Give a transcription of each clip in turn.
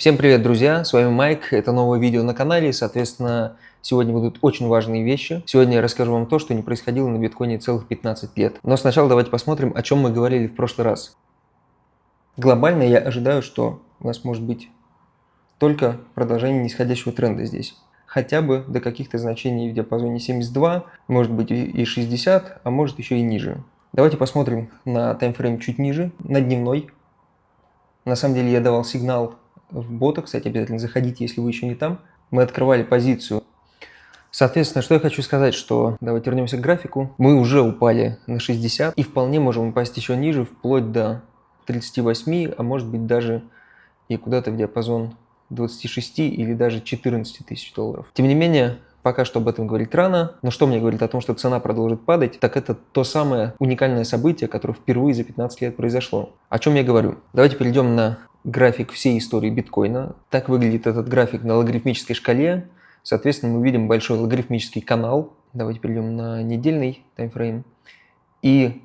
Всем привет, друзья! С вами Майк. Это новое видео на канале. Соответственно, сегодня будут очень важные вещи. Сегодня я расскажу вам то, что не происходило на биткоине целых 15 лет. Но сначала давайте посмотрим, о чем мы говорили в прошлый раз. Глобально я ожидаю, что у нас может быть только продолжение нисходящего тренда здесь. Хотя бы до каких-то значений в диапазоне 72, может быть и 60, а может еще и ниже. Давайте посмотрим на таймфрейм чуть ниже, на дневной. На самом деле я давал сигнал в бота, кстати, обязательно заходите, если вы еще не там. Мы открывали позицию. Соответственно, что я хочу сказать, что давайте вернемся к графику. Мы уже упали на 60 и вполне можем упасть еще ниже, вплоть до 38, а может быть даже и куда-то в диапазон 26 или даже 14 тысяч долларов. Тем не менее, пока что об этом говорить рано, но что мне говорит о том, что цена продолжит падать, так это то самое уникальное событие, которое впервые за 15 лет произошло. О чем я говорю? Давайте перейдем на график всей истории биткоина. Так выглядит этот график на логарифмической шкале. Соответственно, мы видим большой логарифмический канал. Давайте перейдем на недельный таймфрейм. И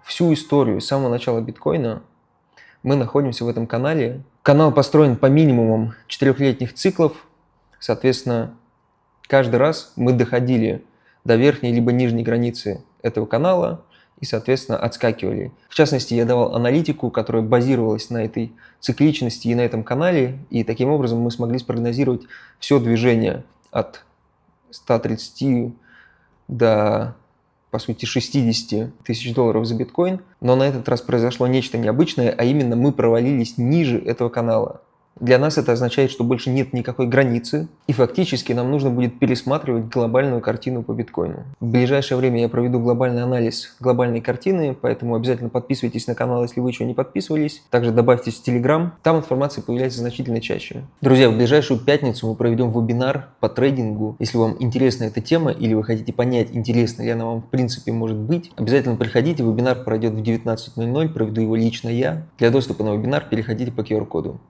всю историю с самого начала биткоина мы находимся в этом канале. Канал построен по минимумам 4-летних циклов. Соответственно, каждый раз мы доходили до верхней либо нижней границы этого канала и, соответственно, отскакивали. В частности, я давал аналитику, которая базировалась на этой цикличности и на этом канале, и таким образом мы смогли спрогнозировать все движение от 130 до, по сути, 60 тысяч долларов за биткоин, но на этот раз произошло нечто необычное, а именно мы провалились ниже этого канала. Для нас это означает, что больше нет никакой границы, и фактически нам нужно будет пересматривать глобальную картину по биткоину. В ближайшее время я проведу глобальный анализ глобальной картины, поэтому обязательно подписывайтесь на канал, если вы еще не подписывались. Также добавьтесь в Telegram, там информация появляется значительно чаще. Друзья, в ближайшую пятницу мы проведем вебинар по трейдингу. Если вам интересна эта тема или вы хотите понять, интересна ли она вам в принципе может быть, обязательно приходите, вебинар пройдет в 19:00, проведу его лично я. Для доступа на вебинар переходите по QR-коду.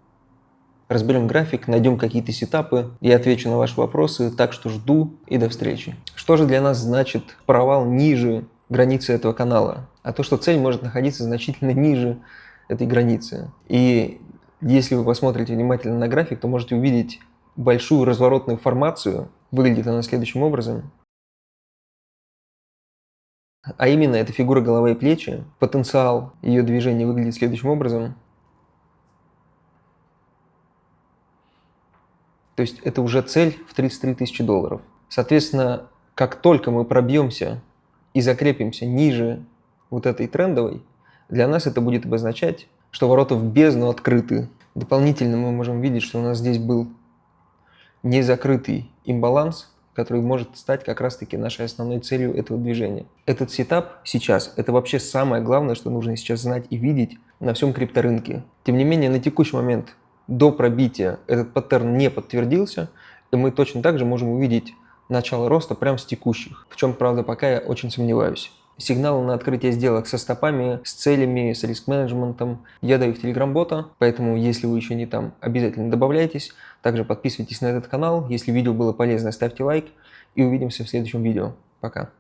Разберем график, найдем какие-то сетапы, я отвечу на ваши вопросы, так что жду и до встречи. Что же для нас значит провал ниже границы этого канала? А то, что цель может находиться значительно ниже этой границы. И если вы посмотрите внимательно на график, то можете увидеть большую разворотную формацию. Выглядит она следующим образом. А именно, это фигура головы и плечи. Потенциал ее движения выглядит следующим образом. То есть это уже цель в 33 тысячи долларов. Соответственно, как только мы пробьемся и закрепимся ниже вот этой трендовой, для нас это будет обозначать, что ворота в бездну открыты. Дополнительно мы можем видеть, что у нас здесь был незакрытый имбаланс, который может стать как раз-таки нашей основной целью этого движения. Этот сетап сейчас – это вообще самое главное, что нужно сейчас знать и видеть на всем крипторынке. Тем не менее, на текущий момент до пробития этот паттерн не подтвердился, и мы точно так же можем увидеть начало роста прямо с текущих, в чем, правда, пока я очень сомневаюсь. Сигналы на открытие сделок со стопами, с целями, с риск-менеджментом я даю в Telegram-бота, поэтому, если вы еще не там, обязательно добавляйтесь. Также подписывайтесь на этот канал. Если видео было полезно, ставьте лайк, и увидимся в следующем видео. Пока.